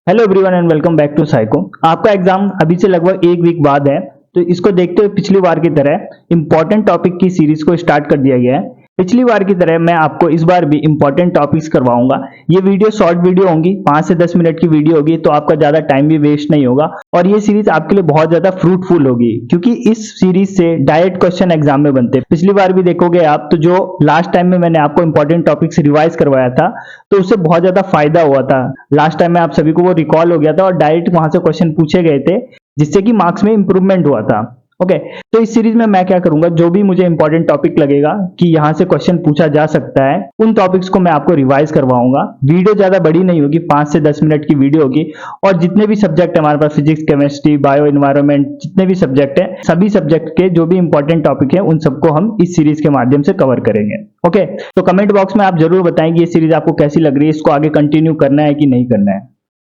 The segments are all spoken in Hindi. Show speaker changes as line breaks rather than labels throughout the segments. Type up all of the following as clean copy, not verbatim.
Hello everyone and welcome back to psycho. आपका एग्जाम अभी से लगभग एक वीक बाद है, तो इसको देखते हुए पिछली बार की तरह इंपॉर्टेंट टॉपिक की सीरीज को स्टार्ट कर दिया गया है। पिछली बार की तरह मैं आपको इस बार भी इंपॉर्टेंट टॉपिक्स करवाऊंगा। ये वीडियो शॉर्ट वीडियो होंगी, 5 से 10 मिनट की वीडियो होगी, तो आपका ज्यादा टाइम भी वेस्ट नहीं होगा और ये सीरीज आपके लिए बहुत ज्यादा फ्रूटफुल होगी, क्योंकि इस सीरीज से डायरेक्ट क्वेश्चन एग्जाम में बनते हैं। पिछली बार भी देखोगे आप, तो जो लास्ट टाइम में मैंने आपको इंपॉर्टेंट टॉपिक्स रिवाइज करवाया था, तो उससे बहुत ज्यादा फायदा हुआ था। लास्ट टाइम में आप सभी को वो रिकॉल हो गया था और डायरेक्ट वहां से क्वेश्चन पूछे गए थे, जिससे कि मार्क्स में इंप्रूवमेंट हुआ था। ओके, तो इस सीरीज में मैं क्या करूंगा, जो भी मुझे इंपॉर्टेंट टॉपिक लगेगा कि यहां से क्वेश्चन पूछा जा सकता है, उन टॉपिक्स को मैं आपको रिवाइज करवाऊंगा। वीडियो ज्यादा बड़ी नहीं होगी, 5 से 10 मिनट की वीडियो होगी और जितने भी सब्जेक्ट है हमारे पास, फिजिक्स, केमिस्ट्री, बायो, एनवायरमेंट, जितने भी सब्जेक्ट है, सभी सब्जेक्ट के जो भी इंपॉर्टेंट टॉपिक है उन सबको हम इस सीरीज के माध्यम से कवर करेंगे। ओके, तो कमेंट बॉक्स में आप जरूर बताएं कि ये सीरीज आपको कैसी लग रही है, इसको आगे कंटिन्यू करना है कि नहीं करना है।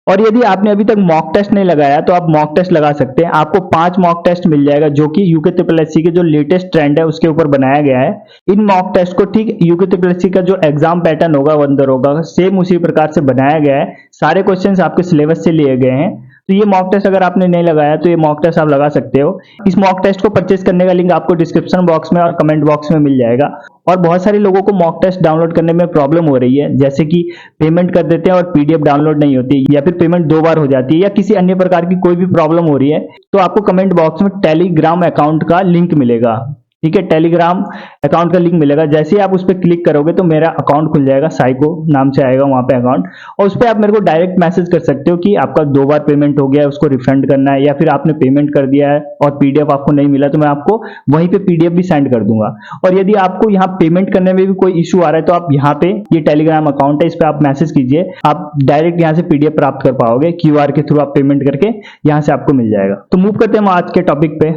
और यदि आपने अभी तक मॉक टेस्ट नहीं लगाया तो आप मॉक टेस्ट लगा सकते हैं। आपको 5 मॉक टेस्ट मिल जाएगा, जो कि यूके ट्रिपल एससी के जो लेटेस्ट ट्रेंड है उसके ऊपर बनाया गया है। इन मॉक टेस्ट को ठीक यूके ट्रिपल एससी का जो एग्जाम पैटर्न होगा, वंदर होगा, सेम उसी प्रकार से बनाया गया है। सारे क्वेश्चंस आपके सिलेबस से लिए गए हैं। तो ये मॉक टेस्ट अगर आपने नहीं लगाया तो ये मॉक टेस्ट आप लगा सकते हो। इस मॉक टेस्ट को परचेज करने का लिंक आपको डिस्क्रिप्शन बॉक्स में और कमेंट बॉक्स में मिल जाएगा। और बहुत सारे लोगों को मॉक टेस्ट डाउनलोड करने में प्रॉब्लम हो रही है, जैसे कि पेमेंट कर देते हैं और पीडीएफ डाउनलोड नहीं होती, या फिर पेमेंट 2 बार हो जाती है, या किसी अन्य प्रकार की कोई भी प्रॉब्लम हो रही है, तो आपको कमेंट बॉक्स में टेलीग्राम अकाउंट का लिंक मिलेगा। ठीक है, टेलीग्राम अकाउंट का लिंक मिलेगा। जैसे ही आप उस पर क्लिक करोगे तो मेरा अकाउंट खुल जाएगा, साइको नाम से आएगा वहां पे अकाउंट, और उस पर आप मेरे को डायरेक्ट मैसेज कर सकते हो कि आपका 2 बार पेमेंट हो गया है, उसको रिफंड करना है, या फिर आपने पेमेंट कर दिया है और पीडीएफ आपको नहीं मिला, तो मैं आपको वहीं पे पीडीएफ भी सेंड कर दूंगा। और यदि आपको यहाँ पेमेंट करने में भी कोई इशू आ रहा है, तो आप यहाँ पे, ये टेलीग्राम अकाउंट है, इस पर आप मैसेज कीजिए, आप डायरेक्ट यहाँ से पीडीएफ प्राप्त कर पाओगे। क्यूआर के थ्रू आप पेमेंट करके यहाँ से आपको मिल जाएगा। तो मूव करते हैं हम आज के टॉपिक पे।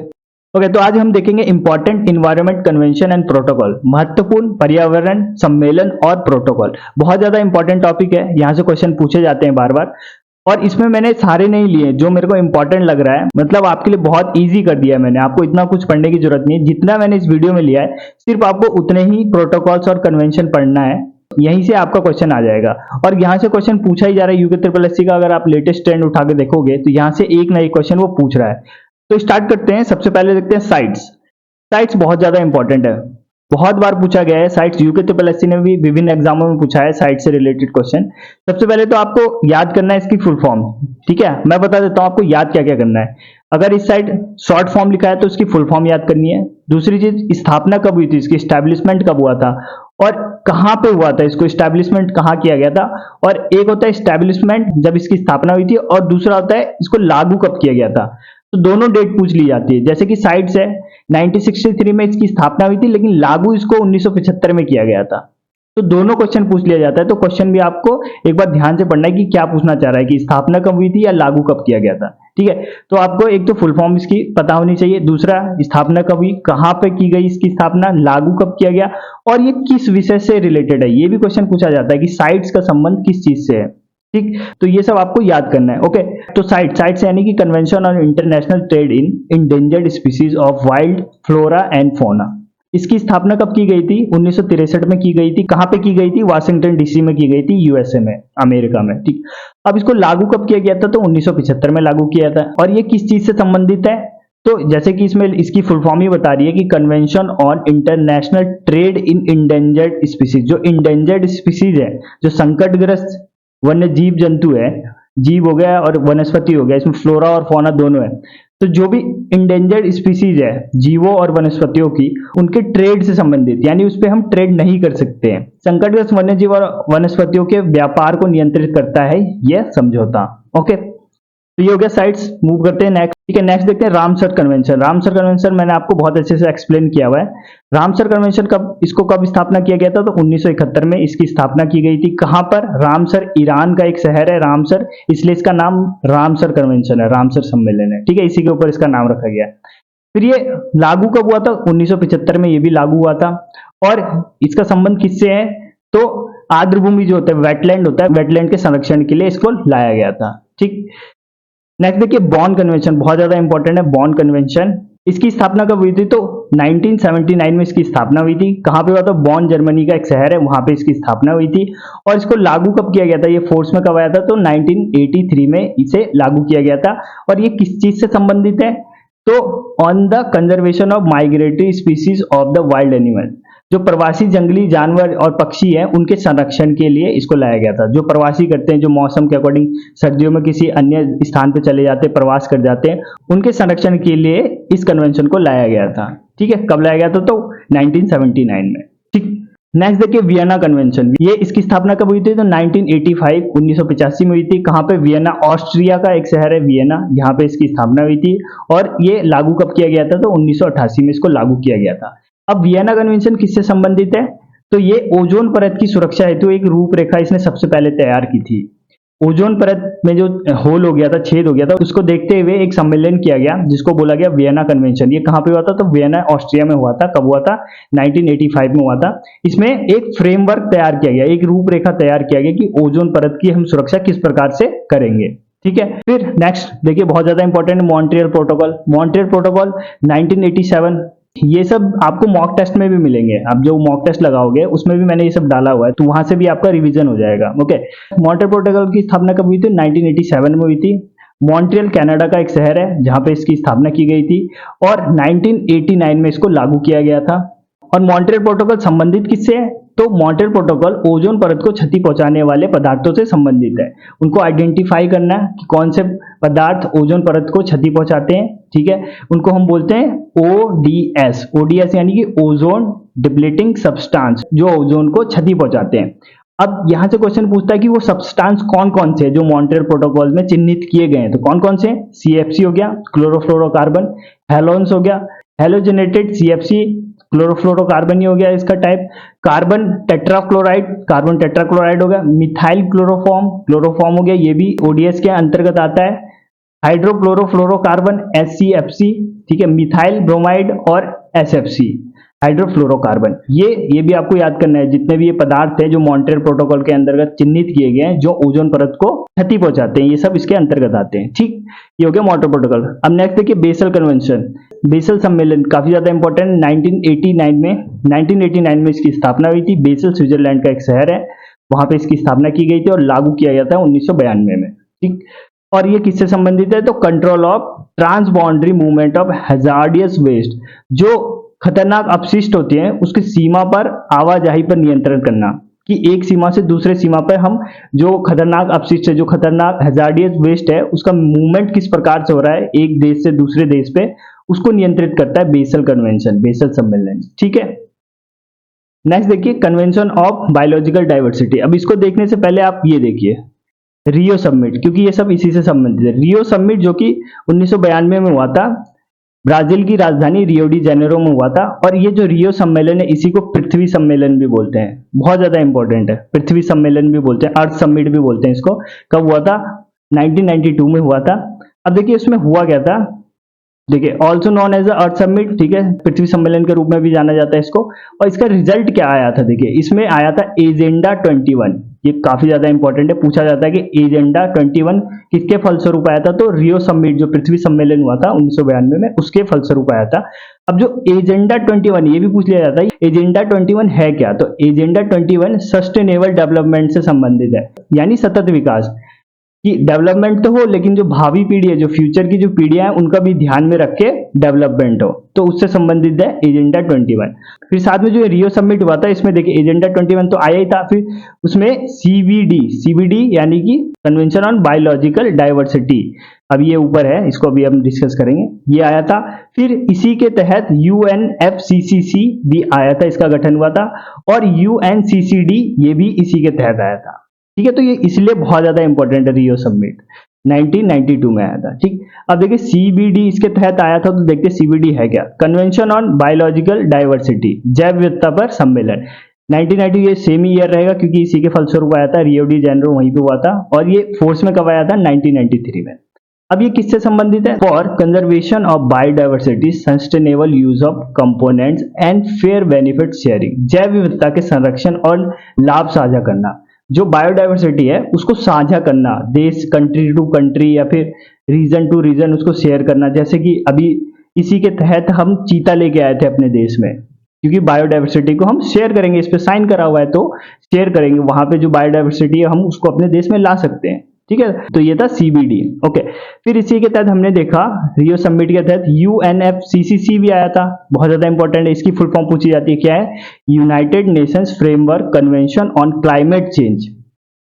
ओके, तो आज हम देखेंगे important environment convention and protocol, महत्वपूर्ण पर्यावरण सम्मेलन और प्रोटोकॉल। बहुत ज्यादा इंपॉर्टेंट टॉपिक है, यहाँ से क्वेश्चन पूछे जाते हैं बार बार, और इसमें मैंने सारे नहीं लिए, जो मेरे को इंपॉर्टेंट लग रहा है, मतलब आपके लिए बहुत इजी कर दिया है मैंने। आपको इतना कुछ पढ़ने की जरूरत नहीं है, जितना मैंने इस वीडियो में लिया है सिर्फ आपको उतने ही प्रोटोकॉल्स और कन्वेंशन पढ़ना है। यहीं से आपका क्वेश्चन आ जाएगा और यहाँ से क्वेश्चन पूछा ही जा रहा है। यूके ट्रिपल एससी का अगर आप लेटेस्ट ट्रेंड उठा के देखोगे तो यहाँ से एक ना एक क्वेश्चन वो पूछ रहा है। तो स्टार्ट करते हैं। सबसे पहले देखते हैं साइट्स। साइट्स बहुत ज्यादा इंपॉर्टेंट है, बहुत बार पूछा गया है। साइट्स यूके ट्रिपल एससी ने भी विभिन्न एग्जामों में पूछा है साइट से रिलेटेड क्वेश्चन। सबसे पहले तो आपको याद करना है इसकी फुल फॉर्म। ठीक है, मैं बता देता हूं आपको याद क्या क्या करना है। अगर इस साइड शॉर्ट फॉर्म लिखा है तो इसकी फुल फॉर्म याद करनी है। दूसरी चीज, स्थापना कब हुई थी, इसकी स्टैब्लिशमेंट कब हुआ था और कहां पे हुआ था, इसको स्टैब्लिशमेंट कहां किया गया था। और एक होता है स्टैब्लिशमेंट जब इसकी स्थापना हुई थी, और दूसरा होता है इसको लागू कब किया गया था। तो दोनों डेट पूछ ली जाती है। जैसे कि साइट्स है, 1963 में इसकी स्थापना हुई थी, लेकिन लागू इसको 1975 में किया गया था। तो दोनों क्वेश्चन पूछ लिया जाता है। तो क्वेश्चन भी आपको एक बार ध्यान से पढ़ना है कि क्या पूछना चाह रहा है, कि स्थापना कब हुई थी या लागू कब किया गया था। ठीक है, तो आपको एक तो फुल फॉर्म इसकी पता होनी चाहिए, दूसरा स्थापना कब हुई, कहां पे की गई इसकी स्थापना, लागू कब किया गया, और ये किस विषय से रिलेटेड है। ये भी क्वेश्चन पूछा जाता है कि साइट्स का संबंध किस चीज से है। ठीक, तो ये सब आपको याद करना है। ओके, तो साइट्स यानी कि convention on international trade in endangered species of wild flora and fauna. इसकी स्थापना कब की गई थी, 1963 में की गई थी। कहां पे की गई थी, वाशिंगटन डीसी में की गई थी, यूएसए में, अमेरिका में। ठीक, अब इसको लागू कब किया गया था, तो 1975 में लागू किया था। और ये किस चीज से संबंधित है, तो जैसे कि इसमें इसकी फुल फॉर्म ही बता रही है कि convention on international trade in endangered species. जो इंडेंजर्ड स्पीसीज है, जो संकटग्रस्त वन्य जीव जंतु है, जीव हो गया और वनस्पति हो गया, इसमें फ्लोरा और फौना दोनों है। तो जो भी इंडेंजर्ड स्पीसीज है, जीवों और वनस्पतियों की, उनके ट्रेड से संबंधित, यानी उस पर हम ट्रेड नहीं कर सकते हैं। संकटग्रस्त वन्य जीव और वनस्पतियों के व्यापार को नियंत्रित करता है यह समझौता। ओके, तो ये हो गया साइट्स। मूव करते हैं नेक्स्ट। ठीक है, नेक्स्ट देखते हैं रामसर कन्वेंशन। रामसर कन्वेंशन मैंने आपको बहुत अच्छे से एक्सप्लेन किया हुआ है। रामसर कन्वेंशन कब स्थापना किया गया था, तो 1971 में इसकी स्थापना की गई थी। कहां पर, रामसर, ईरान का एक शहर है रामसर, इसलिए इसका नाम रामसर कन्वेंशन है, रामसर सम्मेलन है। ठीक है, इसी के ऊपर इसका नाम रखा गया। फिर ये लागू कब हुआ था, 1975 में ये भी लागू हुआ था। और इसका संबंध किससे है, तो आर्द्रभूमि जो होता है, वेटलैंड होता है, वेटलैंड के संरक्षण के लिए इसको लाया गया था। ठीक, नेक्स्ट देखिए बॉन कन्वेंशन, बहुत ज्यादा इंपॉर्टेंट है बॉन कन्वेंशन। इसकी स्थापना कब हुई थी? तो 1979 में इसकी स्थापना हुई थी। कहाँ पे हुआ था? बॉन, जर्मनी का एक शहर है, वहां पे इसकी स्थापना हुई थी। और इसको लागू कब किया गया था? ये फोर्स में कब आया था? तो 1983 में इसे लागू किया गया था। और ये किस चीज से संबंधित है? तो on the conservation of migratory species of the wild animal, जो प्रवासी जंगली जानवर और पक्षी हैं उनके संरक्षण के लिए इसको लाया गया था। जो प्रवासी करते हैं, जो मौसम के अकॉर्डिंग सर्दियों में किसी अन्य स्थान पे चले जाते हैं, प्रवास कर जाते हैं, उनके संरक्षण के लिए इस कन्वेंशन को लाया गया था। ठीक है, कब लाया गया था? तो 1979 में। ठीक, नेक्स्ट देखिए वियना कन्वेंशन। ये इसकी स्थापना कब हुई थी? तो 1985 में हुई थी। कहाँ पे? वियना, ऑस्ट्रिया का एक शहर है वियना, यहाँ पे इसकी स्थापना हुई थी। और ये लागू कब किया गया था? तो 1988 में इसको लागू किया गया था। अब वियना कन्वेंशन किससे संबंधित है? तो ये ओजोन परत की सुरक्षा हेतु एक रूपरेखा इसने सबसे पहले तैयार की थी। ओजोन परत में जो होल हो गया था, छेद हो गया था, उसको देखते हुए एक सम्मेलन किया गया जिसको बोला गया वियना कन्वेंशन। ये कहाँ पे हुआ था? तो वियना, ऑस्ट्रिया में हुआ था। कब हुआ था? 1985 में हुआ था। इसमें एक फ्रेमवर्क तैयार किया गया, एक रूपरेखा तैयार किया गया कि ओजोन परत की हम सुरक्षा किस प्रकार से करेंगे। ठीक है, फिर नेक्स्ट देखिए बहुत ज्यादा important, Montreal protocol. Montreal protocol 1987, ये सब आपको मॉक टेस्ट में भी मिलेंगे। आप जो मॉक टेस्ट लगाओगे उसमें भी मैंने ये सब डाला हुआ है, तो वहां से भी आपका रिवीजन हो जाएगा। ओके, मॉन्ट्रियल प्रोटोकॉल की स्थापना कब हुई थी? 1987 में हुई थी। मॉन्ट्रियल कनाडा का एक शहर है जहां पे इसकी स्थापना की गई थी और 1989 में इसको लागू किया गया था। और मॉन्ट्रियल प्रोटोकॉल संबंधित किससे है? तो मॉन्ट्रियल प्रोटोकॉल ओजोन परत को क्षति पहुंचाने वाले पदार्थों से संबंधित है। उनको आइडेंटिफाई करना है कि कौन से पदार्थ ओजोन परत को क्षति पहुंचाते हैं। ठीक है, उनको हम बोलते हैं ओडीएस। ओडीएस यानी कि ओजोन डिप्लीटिंग सब्सटेंस, जो ओजोन को क्षति पहुंचाते हैं। अब यहां से क्वेश्चन पूछता है कि वो सब्सटेंस कौन कौन से जो मॉन्ट्रियल प्रोटोकॉल में चिन्हित किए गए हैं, तो कौन कौन से? सीएफसी हो गया, क्लोरोफ्लोरोकार्बन। हेलोन्स हो गया, हेलोजेनेटेड सीएफसी, क्लोरोफ्लोरोकार्बन ही हो गया इसका type. Carbon tetrachloride, carbon tetrachloride हो गया। मिथाइल क्लोरोफॉर्म, क्लोरोफॉर्म हो गया, ये भी ओडीएस के अंतर्गत आता है। Hydrochlorofluorocarbon, HCFC. ठीक है, मिथाइल ब्रोमाइड और एसएफसी, हाइड्रोफ्लोरोकार्बन। ये भी आपको याद करना है। जितने भी ये पदार्थ है जो मॉन्ट्रियल प्रोटोकॉल के अंतर्गत चिन्हित किए गए हैं, जो ओजोन परत को क्षति पहुंचाते हैं, ये सब इसके अंतर्गत आते हैं। ठीक, ये हो गया मॉन्ट्रियल प्रोटोकॉल। अब नेक्स्ट देखिए बेसल कन्वेंशन। बेसल सम्मेलन काफी ज्यादा इंपॉर्टेंट। 1989 में इसकी स्थापना हुई थी। बेसल स्विट्जरलैंड का एक शहर है, वहां पे इसकी स्थापना की गई थी और लागू किया गया था 1992 में। ठीक, और ये किससे संबंधित है? तो control of transboundary movement of hazardous waste, जो खतरनाक अपशिष्ट होती हैं उसकी सीमा पर आवाजाही पर नियंत्रण करना, कि एक सीमा से दूसरे सीमा पर हम जो खतरनाक अपशिष्ट है, जो खतरनाक हैजार्डियस वेस्ट है, उसका मूवमेंट किस प्रकार से हो रहा है एक देश से दूसरे देश पे, उसको नियंत्रित करता है बेसल कन्वेंशन, बेसल सम्मेलन। ठीक है, नेक्स्ट देखिए कन्वेंशन ऑफ बायोलॉजिकल डाइवर्सिटी। अब इसको देखने से पहले आप ये देखिए रियो समिट, क्योंकि ये सब इसी से संबंधित है। रियो समिट जो कि 1992 में हुआ था, ब्राजील की राजधानी रियो डी जेनेरो में हुआ था। और ये जो रियो सम्मेलन है, इसी को पृथ्वी सम्मेलन भी बोलते हैं, बहुत ज्यादा इंपॉर्टेंट है। पृथ्वी सम्मेलन भी बोलते हैं, अर्थ समिट भी बोलते हैं इसको। कब हुआ था? 1992 में हुआ था। अब देखिए इसमें हुआ क्या था, देखिए also known as earth summit. ठीक है, पृथ्वी सम्मेलन के रूप में भी जाना जाता है इसको। और इसका रिजल्ट क्या आया था? देखिए इसमें आया था एजेंडा 21। ये काफी ज्यादा इंपॉर्टेंट है, पूछा जाता है कि एजेंडा 21 किसके फलस्वरूप आया था? तो रियो समिट, जो पृथ्वी सम्मेलन हुआ था 1992 में, उसके फलस्वरूप आया था। अब जो एजेंडा 21, ये भी पूछ लिया जाता है एजेंडा 21 है क्या? तो एजेंडा 21 सस्टेनेबल डेवलपमेंट से संबंधित है, यानी सतत विकास कि डेवलपमेंट तो हो, लेकिन जो भावी पीढ़ी है, जो फ्यूचर की जो पीढ़ियां हैं, उनका भी ध्यान में रख के डेवलपमेंट हो, तो उससे संबंधित है एजेंडा 21। फिर साथ में जो रियो समिट हुआ था, इसमें देखिए एजेंडा 21 तो आया ही था, फिर उसमें सीबीडी यानी कि कन्वेंशन ऑन बायोलॉजिकल डाइवर्सिटी, अब ये ऊपर है, इसको अभी हम डिस्कस करेंगे, ये आया था। फिर इसी के तहत यूएनएफसीसीसी भी आया था, इसका गठन हुआ था। और यूएनसीसीडी ये भी इसी के तहत आया था। ठीक है, तो ये इसलिए बहुत ज्यादा इंपॉर्टेंट है। रियो समिट 1992 में आया था। ठीक, अब देखिए सीबीडी इसके तहत आया था, तो देखते सीबीडी है क्या? कन्वेंशन ऑन बायोलॉजिकल डाइवर्सिटी, जैव विविधता पर सम्मेलन। 1990 ये सेम ही ईयर रहेगा, क्योंकि इसी के फलस्वरूप आया था, रियो डी जेनेरो वहीं पे हुआ था। और ये फोर्स में कब आया था? 1993 में। अब ये किससे संबंधित है? For conservation of biodiversity, sustainable use of components and fair benefit sharing, जैव विविधता के संरक्षण और लाभ साझा करना। जो बायोडाइवर्सिटी है उसको साझा करना, देश, कंट्री टू कंट्री या फिर रीजन टू रीजन उसको शेयर करना। जैसे कि अभी इसी के तहत हम चीता लेके आए थे अपने देश में, क्योंकि बायोडाइवर्सिटी को हम शेयर करेंगे, इस पे साइन करा हुआ है तो शेयर करेंगे, वहां पे जो बायोडाइवर्सिटी है हम उसको अपने देश में ला सकते हैं। ठीक है, तो ये था CBD। ओके, फिर इसी के तहत हमने देखा रियो समिट के तहत UNFCCC भी आया था, बहुत ज्यादा इंपॉर्टेंट है, इसकी फुल फॉर्म पूछी जाती है, क्या है? United Nations framework convention on climate change.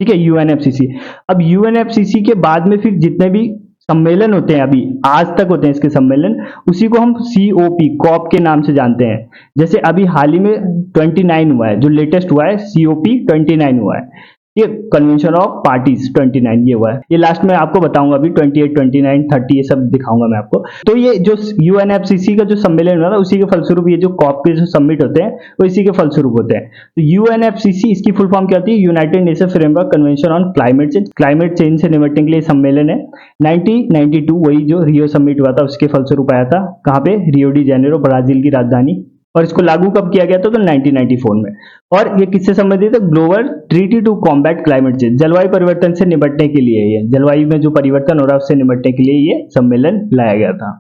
ठीक है, UNFCCC। अब UNFCCC के बाद में फिर जितने भी सम्मेलन होते हैं, अभी आज तक होते हैं इसके सम्मेलन, उसी को हम COP के नाम से जानते हैं। जैसे अभी हाल ही में 29 हुआ है, जो लेटेस्ट हुआ है COP 29 हुआ है, ये कन्वेंशन ऑफ पार्टीज 29 ये हुआ है। ये लास्ट में आपको बताऊंगा, अभी 28, 29, 30 ये सब दिखाऊंगा मैं आपको। तो ये जो UNFCCC का जो सम्मेलन हुआ था, उसी के फलस्वरूप ये जो COP के जो समिट होते हैं वो इसी के फलस्वरूप होते हैं। तो UNFCCC इसकी फुल फॉर्म क्या होती है? United nation framework convention on climate change. Climate change से निपटने के लिए सम्मेलन है। 1992 वही जो रियो समिट हुआ था उसके फलस्वरूप आया था। कहाँ पे? रियो डी जेनेरो, ब्राजील की राजधानी। और इसको लागू कब किया गया था? तो 1994 में। और ये किससे संबंधित है? Global treaty to combat climate change, जलवायु परिवर्तन से निपटने के लिए, ये जलवायु में जो परिवर्तन हो रहा है उससे निपटने के लिए ये सम्मेलन लाया गया था।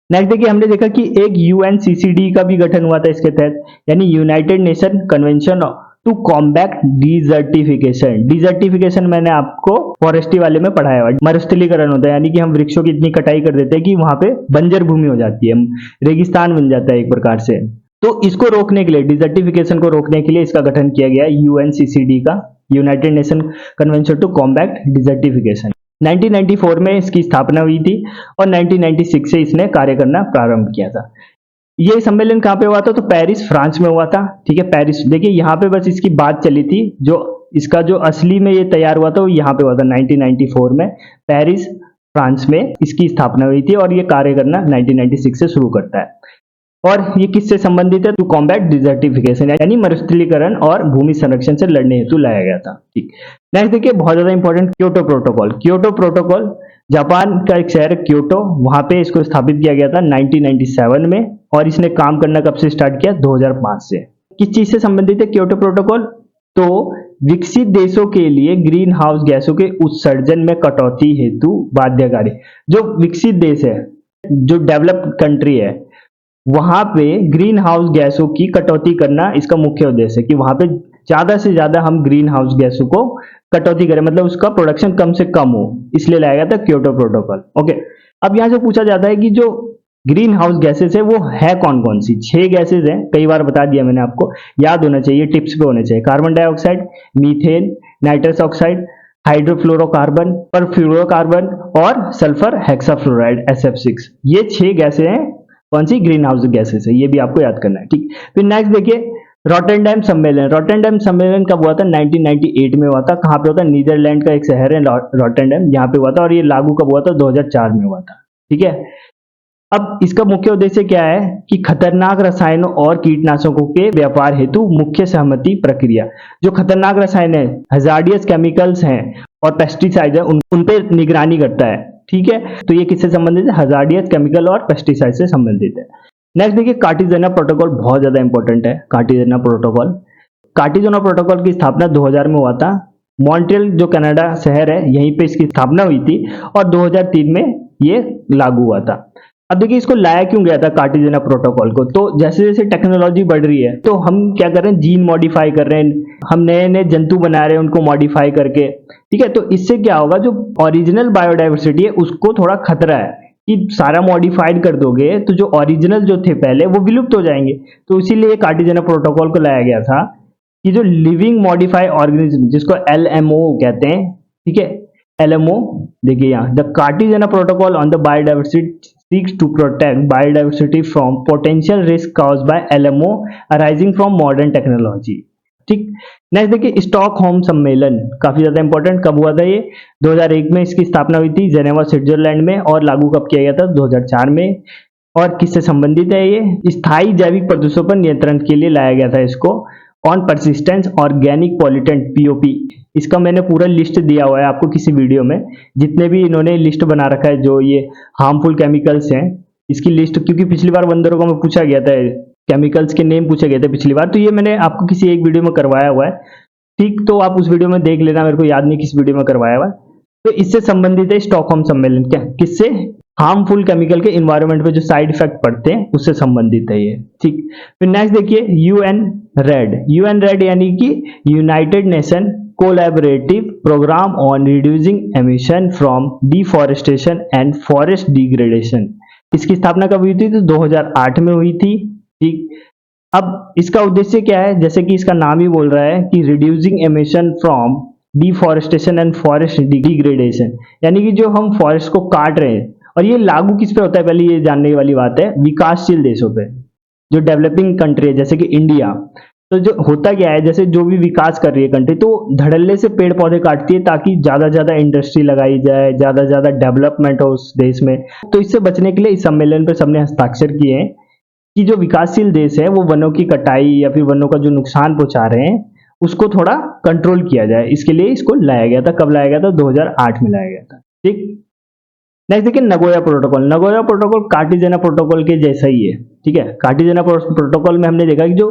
नेक्स्ट देखिए, हमने देखा कि एक UNCCD का भी गठन हुआ था इसके तहत, यानी United Nation convention to combat desertification. Desertification मैंने आपको फॉरेस्ट्री वाले में पढ़ाया हुआ, मरुस्थलीकरण होता है, यानी कि हम वृक्षों की इतनी कटाई कर देते हैं कि वहां पे बंजर भूमि हो जाती है, रेगिस्तान बन जाता है एक प्रकार से। तो इसको रोकने के लिए, डिजर्टिफिकेशन को रोकने के लिए इसका गठन किया गया UNCCD का, United Nation convention to combat desertification. 1994 में इसकी स्थापना हुई थी और 1996 से इसने कार्य करना प्रारंभ किया था। ये सम्मेलन कहाँ पे हुआ था? तो पेरिस, फ्रांस में हुआ था। ठीक है, पेरिस। देखिए यहाँ पे बस इसकी बात चली थी, जो इसका जो असली में ये तैयार हुआ था वो यहाँ पे हुआ था 1994 में, पेरिस, फ्रांस में इसकी स्थापना हुई थी और ये कार्य करना 1996 से शुरू करता है। और ये किससे संबंधित है? टू कॉम्बैट डिजर्टिफिकेशन, यानी मरुस्थलीकरण और भूमि संरक्षण से लड़ने हेतु लाया गया था। ठीक, नेक्स्ट देखिए, बहुत ज्यादा important, Kyoto protocol. Kyoto protocol Japan का एक शहर क्योटो, वहां पे इसको स्थापित किया गया था 1997 में, और इसने काम करना कब से स्टार्ट किया? 2005 से। किस चीज से संबंधित है क्योटो प्रोटोकॉल? तो विकसित देशों के लिए ग्रीन हाउस गैसों के उत्सर्जन में कटौती हेतु बाध्यकारी। जो विकसित देश है, जो डेवलप्ड कंट्री है, वहां पे ग्रीन हाउस गैसों की कटौती करना इसका मुख्य उद्देश्य है, कि वहां पे ज्यादा से ज्यादा हम ग्रीन हाउस गैसों को कटौती करें, मतलब उसका प्रोडक्शन कम से कम हो, इसलिए लाया गया था क्योटो प्रोटोकॉल। ओके, अब यहां से पूछा जाता है कि जो ग्रीन हाउस गैसेस है वो है कौन कौन सी? 6 गैसेस हैं, कई बार बता दिया मैंने आपको, याद होना चाहिए, टिप्स पे होने चाहिए। Carbon dioxide, methane, nitrous oxide, hydrofluorocarbon, perfluorocarbon और सल्फर हेक्साफ्लोराइड SF6। ये 6 गैसें हैं, कौन सी? ग्रीन हाउस गैसेस है, ये भी आपको याद करना है। ठीक, फिर नेक्स्ट देखिए, रॉटरडैम सम्मेलन। रॉटरडैम सम्मेलन कब हुआ था? 1998 में हुआ था। कहाँ पे हुआ था? नीदरलैंड का एक शहर है रॉटरडैम, यहाँ पे हुआ था, और ये लागू कब हुआ था? 2004 में हुआ था। ठीक है, अब इसका मुख्य उद्देश्य क्या है? कि खतरनाक रसायनों और कीटनाशकों के व्यापार हेतु मुख्य सहमति प्रक्रिया। जो खतरनाक रसायन है, हजार्डियस केमिकल्स हैं और पेस्टिसाइड है, उन पे निगरानी करता है। ठीक है, तो ये किससे संबंधित है? हजार्डियस केमिकल और पेस्टिसाइड से संबंधित है। नेक्स्ट देखिए, कार्टिजेना प्रोटोकॉल, बहुत ज्यादा इंपॉर्टेंट है कार्टिजेना प्रोटोकॉल। कार्टिजेना प्रोटोकॉल की स्थापना 2000 में हुआ था। मॉन्ट्रियल जो कनाडा शहर है, यहीं पे इसकी स्थापना हुई थी और 2003 में ये लागू हुआ था। अब देखिए, इसको लाया क्यों गया था कार्टिजेना प्रोटोकॉल को? तो जैसे जैसे टेक्नोलॉजी बढ़ रही है, तो हम क्या कर रहे हैं? जीन मॉडिफाई कर रहे हैं, हम नए नए जंतु बना रहे हैं उनको मॉडिफाई करके। ठीक है, तो इससे क्या होगा? जो ओरिजिनल बायोडाइवर्सिटी है उसको थोड़ा खतरा है, कि सारा मॉडिफाइड कर दोगे तो जो ओरिजिनल जो थे पहले वो विलुप्त हो जाएंगे। तो इसीलिए कार्टिजेना प्रोटोकॉल को लाया गया था, कि जो लिविंग मॉडिफाइड ऑर्गेनिज्म, जिसको LMO कहते हैं, ठीक है, LMO, देखिए यहाँ, the Cartagena protocol on the biodiversity seeks to protect biodiversity from potential risk caused by LMO arising from modern technology। ठीक, नेक्स्ट देखिए, स्टॉकहोम सम्मेलन, काफी ज्यादा इंपॉर्टेंट। कब हुआ था ये? 2001 में इसकी स्थापना हुई थी जेनेवा, स्विट्जरलैंड में, और लागू कब किया गया था? 2004 में। और किससे संबंधित है ये? स्थायी जैविक प्रदूषण पर नियंत्रण के लिए लाया गया था इसको। On persistence organic pollutant, POP, इसका मैंने पूरा लिस्ट दिया हुआ है आपको किसी वीडियो में, जितने भी इन्होंने लिस्ट बना रखा है जो ये हार्मफुल केमिकल्स हैं, इसकी लिस्ट, क्योंकि पिछली बार बंदरों को में पूछा गया था, केमिकल्स के नेम पूछे गए थे पिछली बार, तो ये मैंने आपको किसी एक वीडियो में करवाया हुआ है। ठीक, तो आप उस वीडियो में देख लेना, मेरे को याद नहीं किस वीडियो में करवाया हुआ है। तो इससे संबंधित है स्टॉकहोम सम्मेलन। क्या, किससे? हार्मफुल केमिकल के इन्वायरमेंट पे जो साइड इफेक्ट पड़ते हैं उससे संबंधित है ये। ठीक, फिर नेक्स्ट देखिए यूएन रेड यानी कि United Nation collaborative programme on reducing emission from deforestation and forest degradation. इसकी स्थापना कब हुई थी? तो 2008 में हुई थी। ठीक, अब इसका उद्देश्य क्या है? जैसे कि इसका नाम ही बोल रहा है कि reducing emission from deforestation and forest degradation, यानी कि जो हम फॉरेस्ट को काट रहे हैं, और ये लागू किस पे होता है पहले ये जानने वाली बात है, विकासशील देशों पे, जो डेवलपिंग कंट्री है जैसे कि इंडिया। तो जो होता क्या है, जैसे जो भी विकास कर रही है कंट्री, तो धड़ल्ले से पेड़ पौधे काटती है ताकि ज्यादा ज्यादा इंडस्ट्री लगाई जाए, ज्यादा ज्यादा डेवलपमेंट हो उस देश में। तो इससे बचने के लिए इस सम्मेलन पर सबने हस्ताक्षर किए हैं कि जो विकासशील देश है वो वनों की कटाई या फिर वनों का जो नुकसान पहुंचा रहे हैं उसको थोड़ा कंट्रोल किया जाए। इसके लिए इसको लाया गया था। कब लाया गया था? 2008 में लाया गया था। ठीक, नेक्स्ट देखिए Nagoya protocol. Nagoya protocol Cartagena protocol के जैसा ही है। ठीक है, कार्टिजेना प्रोटोकॉल में हमने देखा कि जो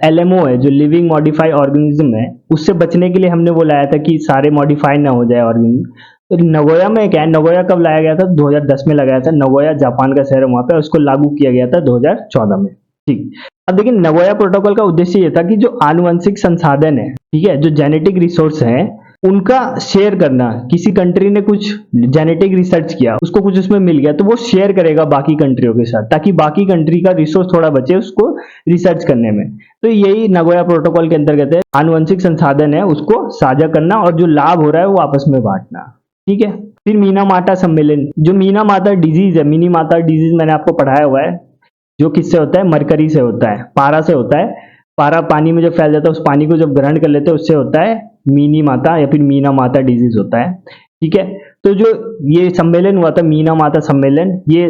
एलएमओ है, जो लिविंग मॉडिफाई ऑर्गेनिज्म है, उससे बचने के लिए हमने वो लाया था कि सारे मॉडिफाई ना हो जाए ऑर्गेनिज्म। तो नगोया में क्या है, नगोया कब लाया गया था? 2010 में लगाया था। नगोया जापान का शहर है वहां पे, उसको लागू किया गया था 2014 में। ठीक, अब देखिए नगोया प्रोटोकॉल का उद्देश्य ये था कि जो आनुवंशिक संसाधन है, ठीक है, जो जेनेटिक रिसोर्स है, उनका शेयर करना। किसी कंट्री ने कुछ जेनेटिक रिसर्च किया, उसको कुछ उसमें मिल गया, तो वो शेयर करेगा बाकी कंट्रियों के साथ, ताकि बाकी कंट्री का रिसोर्स थोड़ा बचे उसको रिसर्च करने में। तो यही नगोया प्रोटोकॉल के अंतर्गत है, आनुवंशिक संसाधन है उसको साझा करना और जो लाभ हो रहा है वो आपस में बांटना। ठीक है, फिर मीनामाता सम्मेलन। जो मीनामाता डिजीज है, मिनीमाता डिजीज मैंने आपको पढ़ाया हुआ है, जो किससे होता है? मरकरी से होता है, पारा से होता है। पारा पानी में जब फैल जाता है, उस पानी को जब ग्रहण कर लेते हैं उससे होता है मिनी माता या फिर मीना माता डिजीज होता है। ठीक है, तो जो ये सम्मेलन हुआ था मीना माता सम्मेलन, ये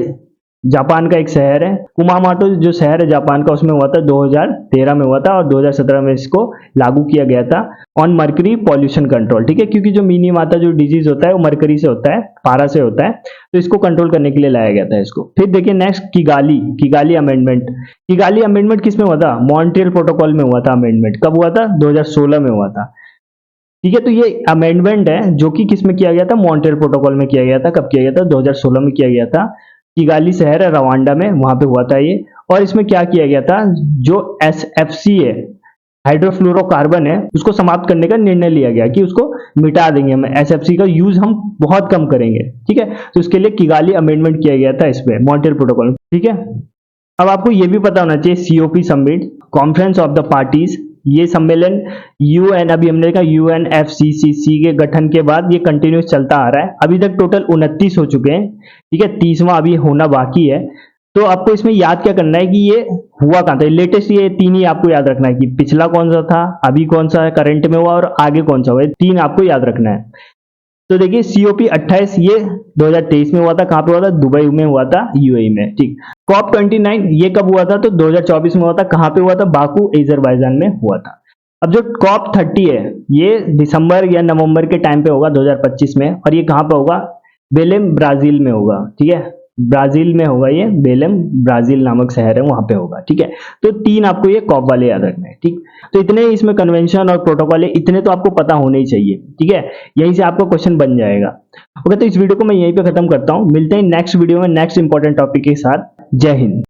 जापान का एक शहर है, कुमामोटो जो शहर है जापान का, उसमें हुआ था 2013 में हुआ था, और 2017 में इसको लागू किया गया था ऑन मर्करी पॉल्यूशन कंट्रोल। ठीक है, क्योंकि जो मिनी माता जो डिजीज होता है वो मर्करी से होता है, पारा से होता है, तो इसको कंट्रोल करने के लिए लाया गया था इसको। फिर देखिए next Kigali amendment. Kigali amendment किस में हुआ था? मॉन्ट्रियल प्रोटोकॉल में हुआ था अमेंडमेंट। कब हुआ था? 2016 में हुआ था। ठीक है, तो ये अमेंडमेंट है जो कि किस में किया गया था? मॉन्ट्रियल प्रोटोकॉल में किया गया था। कब किया गया था? 2016 में किया गया था। किगाली शहर है रवांडा में, वहां पे हुआ था ये। और इसमें क्या किया गया था? जो एसएफसी है, हाइड्रोफ्लोरोकार्बन है, उसको समाप्त करने का निर्णय लिया गया कि उसको मिटा देंगे हम, एसएफसी का यूज हम बहुत कम करेंगे। ठीक है, तो उसके लिए किगाली अमेंडमेंट किया गया था इसमें मॉन्ट्रियल प्रोटोकॉल। ठीक है, अब आपको ये भी पता होना चाहिए COP summit, conference of the parties, ये सम्मेलन यूएन, अभी हमने देखा यूएनएफसीसीसी के गठन के बाद ये कंटिन्यूस चलता आ रहा है। अभी तक टोटल 29 हो चुके हैं। ठीक है, 30वां अभी होना बाकी है। तो आपको इसमें याद क्या करना है कि ये हुआ कहां था? लेटेस्ट ये 3 ही आपको याद रखना है कि पिछला कौन सा था, अभी कौन सा करंट में हुआ और आगे कौन सा हुआ, 3 आपको याद रखना है। तो देखिए सीओपी 28 ये 2023 में हुआ था। कहां पे हुआ था? दुबई में हुआ था, यूएई में। ठीक, कॉप 29 ये कब हुआ था? तो 2024 में हुआ था। कहां पे हुआ था? बाकू अजरबैजान में हुआ था। अब जो कॉप 30 है ये दिसंबर या नवंबर के टाइम पे होगा 2025 में, और ये कहां पे होगा? बेलेम ब्राजील में होगा। ठीक है, ब्राजील में होगा ये, बेलेम ब्राजील नामक शहर है वहां पे होगा। ठीक है, तो 3 आपको ये कॉप वाले याद रखना है। ठीक, तो इतने ही इसमें कन्वेंशन और प्रोटोकॉल है, इतने तो आपको पता होने ही चाहिए। ठीक है, यहीं से आपका क्वेश्चन बन जाएगा। ओके, तो इस वीडियो को मैं यहीं पे खत्म करता हूं। मिलते हैं नेक्स्ट वीडियो में नेक्स्ट इंपॉर्टेंट टॉपिक के साथ। जय हिंद।